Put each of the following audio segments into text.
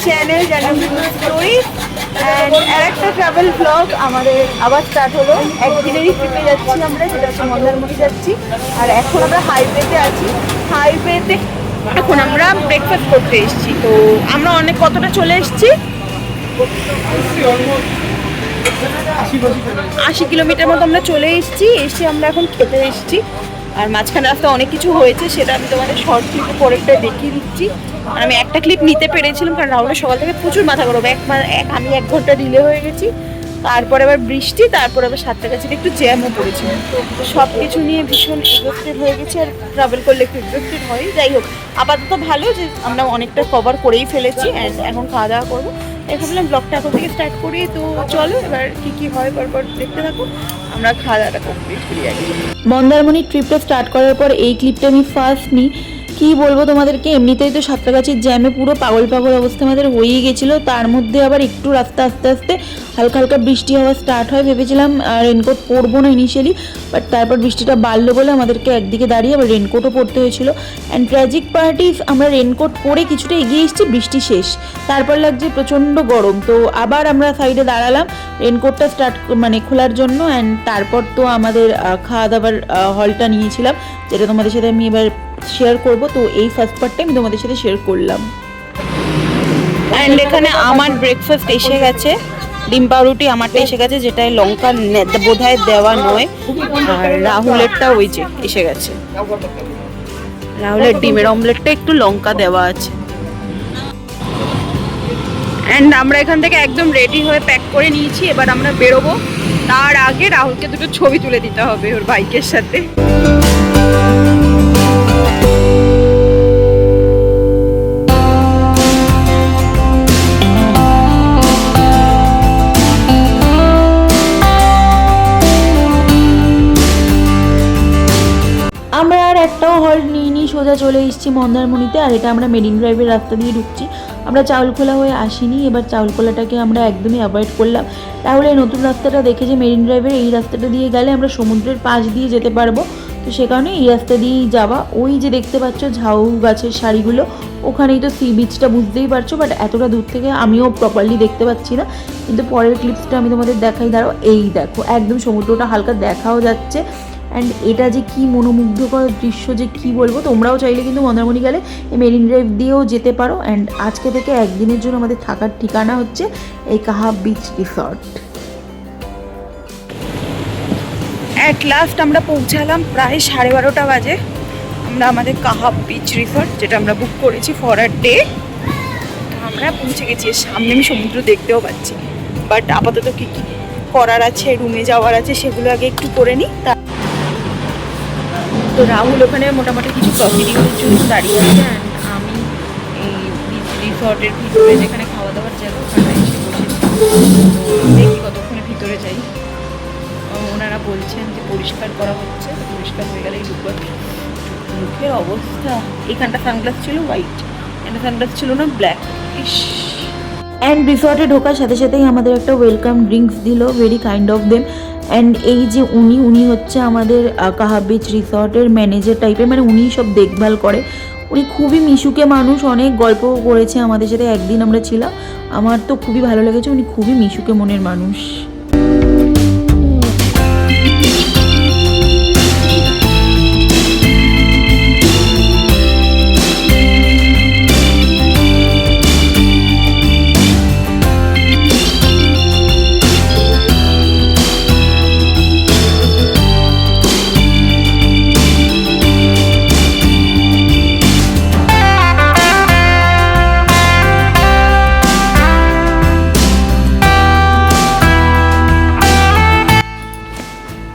Channel story and আরেকটা travel blog আমাদের আবার স্টার্ট হলো। একদিনেরই ট্রিপে যাচ্ছি আমরা, যেটা হচ্ছে মন্দারমণি যাচ্ছি। আর এখন আমরা হাইওয়েতে আছি। হাইওয়েতে এখন আমরা ব্রেকফাস্ট করতে এসেছি। তো আমরা অনেক কতটা চলে এসেছি, 80 কিলোমিটার মতো আমরা চলে এসেছি। এসে আমরা এখন খেতে এসেছি। আর মাঝখানে রাস্তা অনেক কিছু হয়েছে, সেটা আমি তোমাদের শর্ট ক্লিপে পরেরটা দেখিয়ে দিচ্ছি। আর আমি একটা ক্লিপ নিতে পেরেছিলাম, কারণ রাহুলের সকাল থেকে প্রচুর মাথা গরম। আমি 1 ঘন্টা ডিলে হয়ে গেছি। তারপরে আবার বৃষ্টি, তারপরে আবার 7টা কাছে একটু জ্যামও পড়েছিল। তো সব কিছু নিয়ে ভীষণ এক্সস্টেড হয়ে গেছি। আর ট্রাভেল করলে একটু এক্সস্টেড হয়। যাই হোক, আপাতত ভালো যে আমরা অনেকটা কভার করেই ফেলেছি। অ্যান্ড এখন খাওয়া দাওয়া করবো। ভাবলাম ব্লগটা এখন থেকে স্টার্ট করি। তো চলো এবার কি হয় পরপর দেখতে থাকো। আমরা খাওয়া দাওয়াটা কমপ্লিট করি আগে। মন্দারমণির ট্রিপটা স্টার্ট করার পর এই ক্লিপটা আমি ফার্স্ট নিই। কী বলবো তোমাদেরকে, এমনিতেই তো সাঁতরাগাছির জ্যামে পুরো পাগল অবস্থা আমাদের হয়েই গেছিলো। তার মধ্যে আবার একটু রাস্তা আস্তে আস্তে হালকা হালকা বৃষ্টি হওয়া স্টার্ট হয়। ভেবেছিলাম রেনকোট পরবো না ইনিশিয়ালি, বাট তারপর বৃষ্টিটা বাড়লো বলে আমাদেরকে একদিকে দাঁড়িয়ে আবার রেনকোটও পরতে হয়েছিল। অ্যান্ড ট্র্যাজিক পার্টি, আমরা রেনকোট পরে কিছুটা এগিয়ে এসেছি, বৃষ্টি শেষ। তারপর লাগছে প্রচণ্ড গরম। তো আবার আমরা সাইডে দাঁড়ালাম রেনকোটটা খোলার জন্য। অ্যান্ড তারপর তো আমাদের খাওয়া দাওয়ার হলটা নিয়েছিলাম, যেটা তোমাদের সাথে আমি এবার শেয়ার করব। তো এই ফার্স্ট পার্টটা আমি তোমাদের সাথে শেয়ার করলাম। অ্যান্ড এখানে আমার ব্রেকফাস্ট এসে গেছে, ডিম পাউরুটি আমারটা এসে গেছে, যেটায় লঙ্কা বোধহয় দেওয়া নয়। আর রাহুলেরটা ওই যে এসে গেছে, রাহুলের ডিমের অমলেটটা একটু লঙ্কা দেওয়া আছে। অ্যান্ড আমরা এখান থেকে একদম রেডি হয়ে প্যাক করে নিয়েছি। এবার আমরা বেরোবো। তার আগে রাহুলকে দুটো ছবি তুলে দিতে হবে ওর বাইকের সাথে। আমরা আর একটাও হল্ট নিয়ে সোজা চলে এসেছি মন্দারমণিতে। আর এটা আমরা মেরিন ড্রাইভের রাস্তা দিয়ে ঢুকছি। আমরা চাউলখোলা হয়ে আসিনি, এবার চাউলখোলাটাকে আমরা একদমই অ্যাভয়েড করলাম। তাহলে এই নতুন রাস্তাটা দেখে যে মেরিন ড্রাইভের এই রাস্তাটা দিয়ে গেলে আমরা সমুদ্রের পাশ দিয়ে যেতে পারবো। তো সে কারণে এই রাস্তা দিয়েই যাওয়া। ওই যে দেখতে পাচ্ছ ঝাউ গাছের শাড়িগুলো, ওখানেই তো সি বিচটা, বুঝতেই পারছো। বাট এতটা দূর থেকে আমিও প্রপারলি দেখতে পাচ্ছি না, কিন্তু পরের ক্লিপসটা আমি তোমাদের দেখাই। দাঁড়াও, এই দেখো একদম সমুদ্রটা হালকা দেখাও যাচ্ছে। অ্যান্ড এটা যে কি মনোমুগ্ধকর দৃশ্য, যে কি বলবো। তোমরাও চাইলে কিন্তু মন্দারমণি গেলে এই মেরিন ড্রাইভ দিয়েও যেতে পারো। অ্যান্ড আজকে থেকে একদিনের জন্য আমাদের থাকার ঠিকানা হচ্ছে এই কাহাব বিচ রিসর্ট। অ্যাট লাস্ট আমরা পৌঁছালাম প্রায় 12:30 বাজে। আমরা আমাদের কাহাব বিচ রিসর্ট, যেটা আমরা বুক করেছি ফর আ ডে, আমরা পৌঁছে গেছি। সামনে আমি সমুদ্র দেখতেও পাচ্ছি। বাট আপাতত কি কি করার আছে, রুমে যাওয়ার আছে, সেগুলো আগে একটু করে নিই। তো রাহুল ওখানে মোটামুটি কিছু কফি ডিউটির জন্য দাঁড়িয়ে আছে। অ্যান্ড আমি এই বিচ রিসর্টের ভিতরে যেখানে খাওয়া দাওয়ার জায়গা, ওখানে এসে বসেছি। তো দেখি কতক্ষণে ভিতরে যাই। ওনারা বলছেন যে পরিষ্কার করা হচ্ছে, পরিষ্কার হয়ে গেলেই ঢুকবো। মুখের অবস্থা, এখানটা সানগ্লাস ছিল হোয়াইট, এটা সানগ্লাস ছিল না ব্ল্যাক। অ্যান্ড রিসর্টে ঢোকার সাথে সাথেই আমাদের একটা ওয়েলকাম ড্রিঙ্কস দিল, very kind of them. And এই যে উনি হচ্ছে আমাদের কাহাব বিচ রিসর্টের ম্যানেজার টাইপের, মানে উনিই সব দেখভাল করে। উনি খুবই মিশুকে মানুষ, অনেক গল্প করেছে আমাদের সাথে। একদিন আমরা ছিলাম, আমার তো খুবই ভালো লেগেছে। উনি খুবই মিশুকে মনের মানুষ।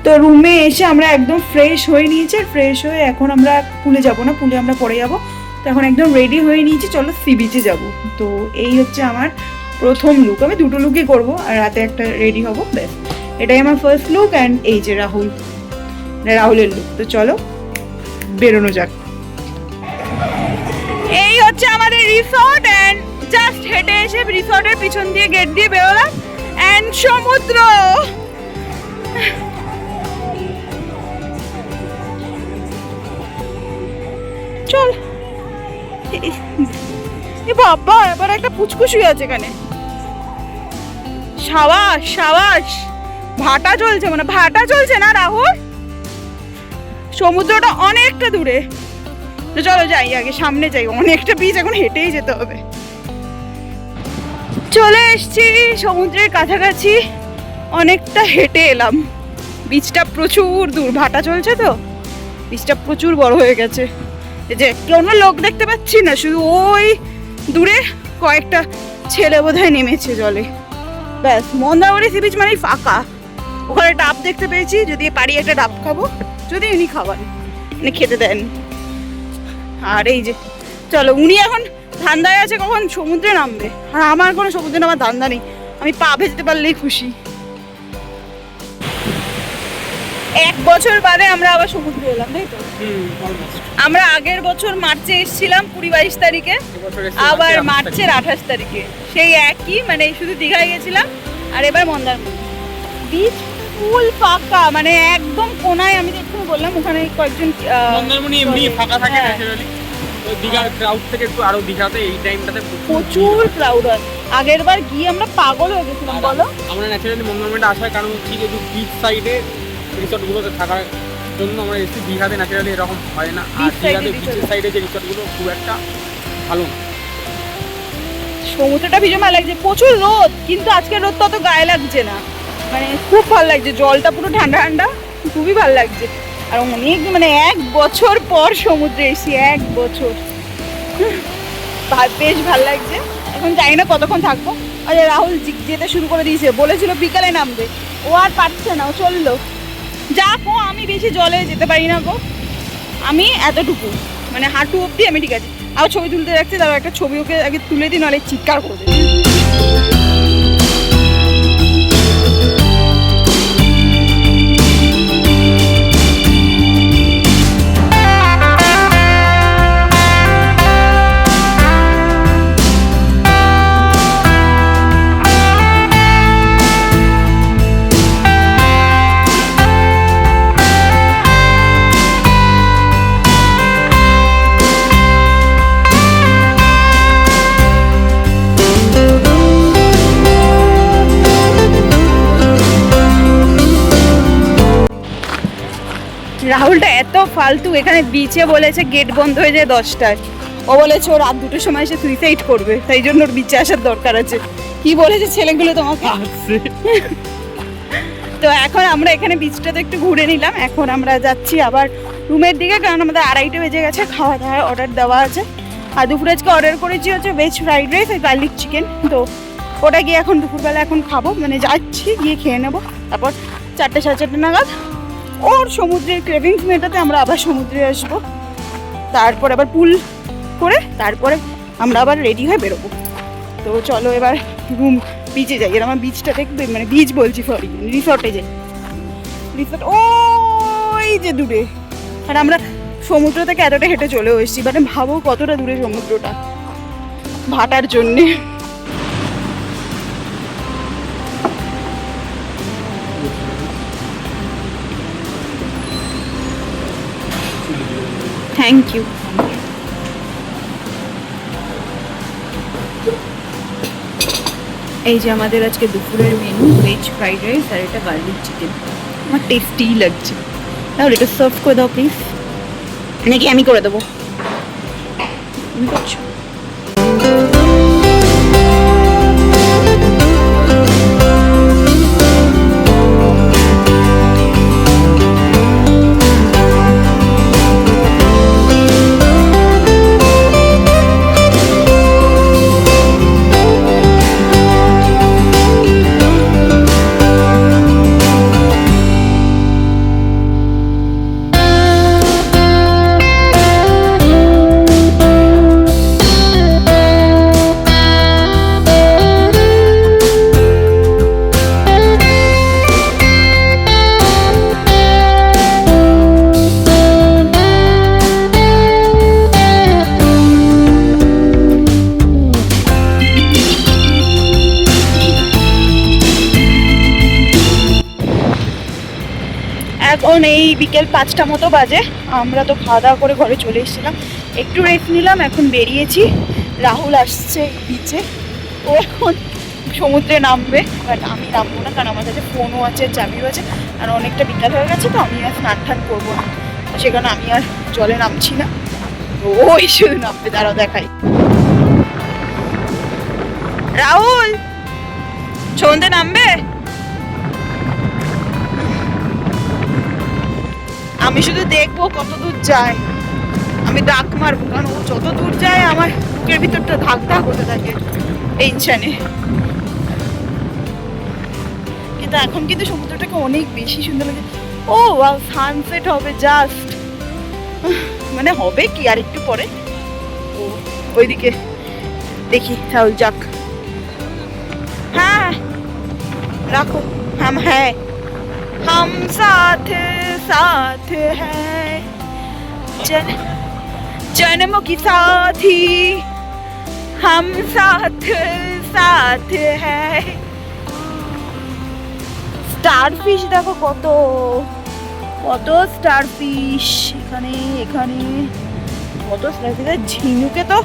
তো রুমে এসে আমরা একদম ফ্রেশ হয়ে নিয়েছি। আর ফ্রেশ হয়ে এখন আমরা পুলে যাব না, পুলে আমরা পরে যাব। তো এখন একদম রেডি হয়ে নিয়েছি, চলো সি বিচে যাবো। তো এই হচ্ছে আমার প্রথম লুক। আমি দুটো লুকই করবো, আর রাতে একটা রেডি হবো, ব্যাস এটাই আমার ফার্স্ট লুক। অ্যান্ড এই যে রাহুলের লুক। তো চলো বেরোনো যাক। এই হচ্ছে আমাদের রিসর্ট। অ্যান্ড জাস্ট হেঁটে এসে রিসর্টের পিছন দিয়ে গেট দিয়ে বেরোলাম। অ্যান্ড সমুদ্র, চল এ বাবা, এবার একটা পুচকুচি আছে এখানে। সাবাস সাবাস, ভাটা চলছে, মানে ভাটা চলছে না রাহুল? সমুদ্রটা অনেকটা দূরে, তো চলো যাই আগে সামনে যাই, অনেকটা বীজ এখন হেঁটেই যেতে হবে। চলে এসছি সমুদ্রের কাছাকাছি, অনেকটা হেঁটে এলাম। বীজটা প্রচুর দূর, ভাটা চলছে তো বীজটা প্রচুর বড় হয়ে গেছে। এই যে কোনো লোক দেখতে পাচ্ছি না, শুধু ওই দূরে কয়েকটা ছেলে বোধহয় নেমেছে জলে। ব্যাস, মন্দারমণি সি বিচ মানেই ফাঁকা। ওখানে ডাব দেখতে পেয়েছি, যদি পারি একটা ডাব খাবো, যদি উনি খাবার মানে খেতে দেন। আর এই যে চলো, উনি এখন ধান্দায় আছে কখন সমুদ্রে নামবে, আর আমার কোনো সমুদ্রে নামার ধান্দা নেই, আমি পা ভেজতে পারলেই খুশি। 1 বছর বাদে আমরা আবার সমুদ্রে এলাম, তাই তো? আমরা আগের বছর মার্চে এসেছিলাম 20-22 তারিখে, আবার মার্চের 28 তারিখে, সেই একই, মানে শুধু দীঘায় গেছিলাম আর এবার মন্দারমণি। বিচ ফুল ফাঁকা, মানে একদম কোনায়। আমি দেখতে বললাম ওখানে কয়েকজন মন্দারমণি এমনি ফাঁকা থাকে ন্যাচারালি, তো দীঘার ক্রাউড থেকে একটু আরো দীঘাতে এই টাইমটাতে প্রচুর ক্রাউড হয়। আগের বার গিয়ে আমরা পাগল হয়ে গেছিলাম, বলো। আমরা ন্যাচারালি মন্দারমণিটা আসার কারণ হচ্ছে যে বিচ সাইডে রিসর্টগুলোতে থাকার জন্য আমরা এসেছি। দীঘাতে ন্যাচারালি এরকম হয় না, আর দীঘাতে বিচের সাইডে যে রিসর্টগুলো খুব একটা ভালো না। সমুদ্রটা ভীষণ ভালো লাগছে, প্রচুর রোদ, কিন্তু আজকের রোদ তত গায়ে লাগছে না, মানে খুব ভালো লাগছে, জলটা পুরো ঠান্ডা ঠান্ডা, খুবই ভালো লাগছে। আর অনেক, মানে 1 বছর পর সমুদ্রে এসেছি, 1 বছর, বেশ ভালো লাগছে। এখন জানি না কতক্ষণ থাকবো। আরে রাহুল যেতে শুরু করে দিয়েছে, বলেছিল বিকালে নামবে, ও আর পারছে না, ও চললো। যা গো, আমি বেশি জলে যেতে পারি না গো, আমি এতটুকু, মানে হাঁটু অব্দি আমি ঠিক আছে। আর ছবি তুলতে রাখছি, তারপর একটা ছবি ওকে আগে তুলে দিই, নাহলে চিৎকার করে দেবে। রাহুলটা এত ফালতু, এখানে বিচে বলেছে গেট বন্ধ হয়ে যায় 10টায়, ও বলেছে ও রাত 2টোর সময় এসে সুইসাইড করবে, তাই জন্য ওর বিচে আসার দরকার আছে। কি বলেছে ছেলেগুলো তোমাকে? তো এখন আমরা এখানে বিচটাতে একটু ঘুরে নিলাম, এখন আমরা যাচ্ছি আবার রুমের দিকে, কারণ আমাদের 2:30 বেজে গেছে, খাওয়া দাওয়ার অর্ডার দেওয়া আছে। আর দুপুরে আজকে অর্ডার করেছি হচ্ছে ভেজ ফ্রাইড রাইস আর গার্লিক চিকেন, তো ওটা গিয়ে এখন দুপুরবেলা এখন খাবো, মানে যাচ্ছি গিয়ে খেয়ে নেবো, তারপর 4টে 4:30 নাগাদ ওর সমুদ্রের ক্রেভিংস মেটাতে আমরা আবার সমুদ্রে আসবো, তারপর আবার পুল করে তারপরে আমরা আবার রেডি হয়ে বেরোবো। তো চলো এবার বিচে যাই, আর আমার বিচটা দেখবে, মানে বিচ বলছি সরি, রিসর্টে যাই। রিসর্ট ওই যে দূরে, আর আমরা সমুদ্র থেকে এতটা হেঁটে চলেও এসেছি, মানে ভাবো কতটা দূরে সমুদ্রটা ভাটার জন্যে। Thank you. এই যে আমাদের আজকে দুপুরের মেনু, ভেজ ফ্রাইড রাইস আর এটা গার্লিক চিকেন, আমার টেস্টি লাগছে। তাহলে এটা সার্ভ করে দাও প্লিজ, নাকি আমি করে দেবো? তুমি করছো? এখন এই বিকেল 5টা মতো বাজে, আমরা তো খাওয়া দাওয়া করে ঘরে চলে এসেছিলাম, একটু রেস্ট নিলাম, এখন বেরিয়েছি রাহুল আসছে বিচে, ও এখন সমুদ্রে নামবে, বাট আমি নামবো না, কারণ আমার কাছে ফোনও আছে, চাবিও আছে, আর অনেকটা বিকাল হয়ে গেছে, তো আমি আর স্নান টান করবো না, সে কারণে আমি আর জলে নামছি না। তো ওই শুধু নামবে, দাঁড়াও দেখাই। রাহুল সমুদ্রে নামবে? আমি শুধু দেখবো কত দূর যায়, আমি ডাক মারবো, কারণ ও যত দূর যায় আমার বুকের ভিতরটা ধাক ধাক হতে থাকে টেনশনে। কিন্তু এখন কিন্তু সমুদ্রটাকে অনেক বেশি সুন্দর লাগে। ও ওয়াও, সানসেট হবে জাস্ট, মানে হবে কি আর একটু পরে। ও ওইদিকে দেখি, তাহলে যাক। হ্যাঁ রাখো, হাম হ্যাঁ, हम साथ साथ हैं जन्मों की साथी, हम साथ साथ हैं। স্টারফিশ দেখো কত কত স্টারফিশ, এখানে এখানে কত স্টারফিশ, ঝিনুকে তো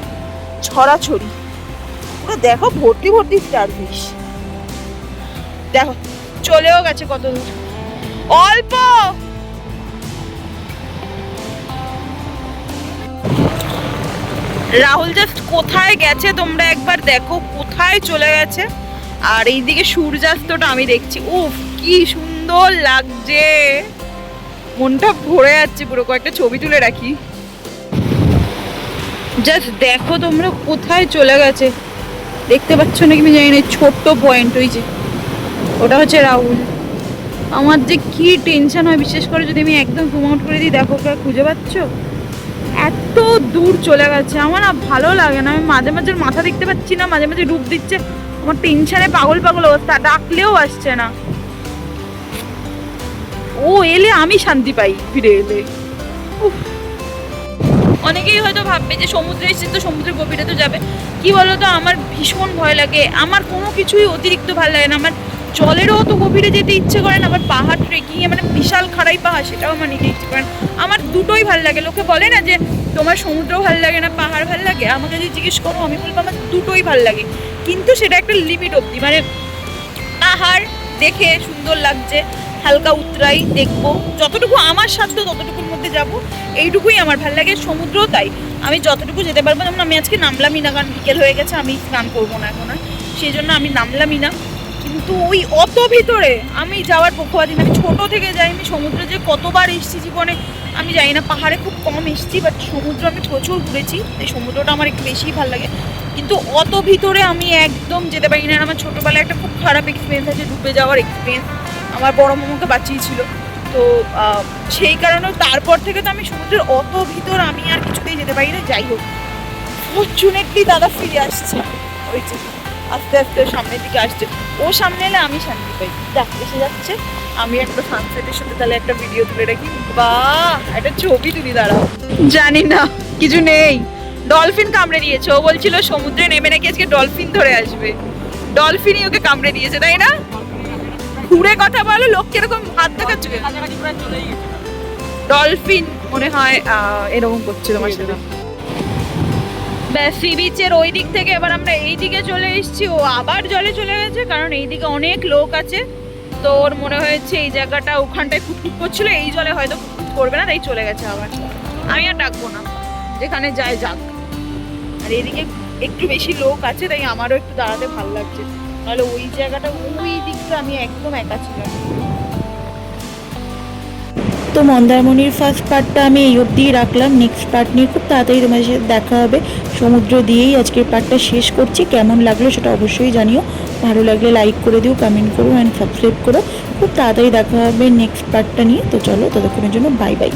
ছড়াছড়ি পুরো, দেখো ভর্তি ভর্তি স্টারফিশ। দেখো চলেও গেছে কত দূর, অল্প। রাহুল জাস্ট কোথায় গেছে তোমরা একবার দেখো, কোথায় চলে গেছে। আর এইদিকে সূর্যাস্তটা আমি দেখছি, উফ কি সুন্দর লাগছে, মনটা ভরে যাচ্ছে পুরো। কয়েকটা ছবি তুলে রাখি, জাস্ট দেখো তোমরা কোথায় চলে গেছে, দেখতে পাচ্ছ নাকি আমি জানি না, ছোট্ট পয়েন্ট ওই যে ওটা হচ্ছে রাহুল। আমার যে কি টেনশন হয়, বিশেষ করে যদি আমি একদম জুম আউট করে দিই, দেখো ওকে খুঁজে পাচ্ছ, এত দূর চলে গেছে। আমার না ভালো লাগে না, আমি মাঝে মাঝে মাথা দেখতে পাচ্ছি না, মাঝে মাঝে রূপ দিচ্ছে, আমার টেনশনে পাগল পাগল অবস্থা, ডাকলেও আসছে না। ও এলে আমি শান্তি পাই, ফিরে এলে। অনেকেই হয়তো ভাববে যে সমুদ্রে এসে তো সমুদ্রের গভীরে তো যাবে, কি বলতো আমার ভীষণ ভয় লাগে, আমার কোনো কিছুই অতিরিক্ত ভালো লাগে না, আমার জলেরও অত গভীরে যেতে ইচ্ছে করে না, আবার পাহাড় ট্রেকিং মানে বিশাল খাড়াই পাহাড়, সেটাও আমার নিতে ইচ্ছে করে না। আমার দুটোই ভালো লাগে। লোকে বলে না যে তোমার সমুদ্র ভালো লাগে না পাহাড় ভালো লাগে, আমাকে যদি জিজ্ঞেস করো আমি বলবো আমার দুটোই ভালো লাগে, কিন্তু সেটা একটা লিমিট অবধি। মানে পাহাড় দেখে সুন্দর লাগছে, হালকা উতরাই দেখবো, যতটুকু আমার সাধ্য ততটুকুর মধ্যে যাব, এইটুকুই আমার ভালো লাগে। সমুদ্রও তাই, আমি যতটুকু যেতে পারবো, যেমন আমি আজকে নামলামই না, কারণ বিকেল হয়ে গেছে, আমি স্নান করবো না এখন আর, সেই জন্য আমি নামলামই না। কিন্তু ওই অত ভিতরে আমি যাওয়ার পক্ষপাতী না, আমি ছোটো থেকে যাই, আমি সমুদ্রে যে কতবার এসেছি জীবনে আমি জানি না, পাহাড়ে খুব কম এসেছি, বাট সমুদ্র আমি প্রচুর ঘুরেছি, এই সমুদ্রটা আমার একটু বেশিই ভালো লাগে। কিন্তু অত ভিতরে আমি একদম যেতে পারি না। আমার ছোটোবেলায় একটা খুব খারাপ এক্সপিরিয়েন্স আছে, ডুবে যাওয়ার এক্সপিরিয়েন্স, আমার বড় মামাকে বাঁচিয়েছিল, তো সেই কারণে তারপর থেকে তো আমি সমুদ্রের অত ভিতর আমি আর কিছুতেই যেতে পারি না। যাই হোক, ফরচুনেটলি দাদা ফিরে আসছে, ওই যে আস্তে আস্তে সামনের দিকে আসছে, ও সামনে এলে আমি শান্তি পাই। দেখ এসে যাচ্ছে, আমি একটা সানসেটের সাথে তাহলে একটা ভিডিও তুলে রাখি, বাহ একটা ছবি তুলি, দাঁড়াও। জানি না কিছু নেই, ডলফিন কামড়ে দিয়েছে, ও বলছিল সমুদ্রে নেমে নাকি আজকে ডলফিন ধরে আসবে, ডলফিনই ওকে কামড়ে দিয়েছে, তাই না? ঘুরে কথা বলো, লোক কিরকম হাত দেখাচ্ছে, ডলফিন মনে হয় এরকম করছে তোমার সাথে। ব্যাস সি বিচের ওই দিক থেকে এবার আমরা এই দিকে চলে এসেছি, ও আবার জলে চলে গেছে, কারণ এই দিকে অনেক লোক আছে, তো ওর মনে হয়েছে এই জায়গাটা ওখানটায় ফুটফুট করছিল, এই জলে হয়তো ফুটফুট করবে না, তাই চলে গেছে আবার। আমি আর ডাকবো না, যেখানে যায় যাক। আর এদিকে একটু বেশি লোক আছে, তাই আমারও একটু দাঁড়াতে ভালো লাগছে, নাহলে ওই জায়গাটা ওই দিকটা আমি একদম একা ছিলাম। তো মন্দারমণির ফার্স্ট পার্টটা আমি এই অবধিই রাখলাম, নেক্সট পার্ট নিয়ে খুব তাড়াতাড়ি তোমাদের সাথে দেখা হবে। সমুদ্র দিয়েই আজকের পার্টটা শেষ করছি, কেমন লাগলো সেটা অবশ্যই জানিও, ভালো লাগলে লাইক করে দিও, কমেন্ট করো অ্যান্ড সাবস্ক্রাইব করো। খুব তাড়াতাড়ি দেখা হবে নেক্সট পার্টটা নিয়ে। তো চলো, ততক্ষণের জন্য বাই বাই।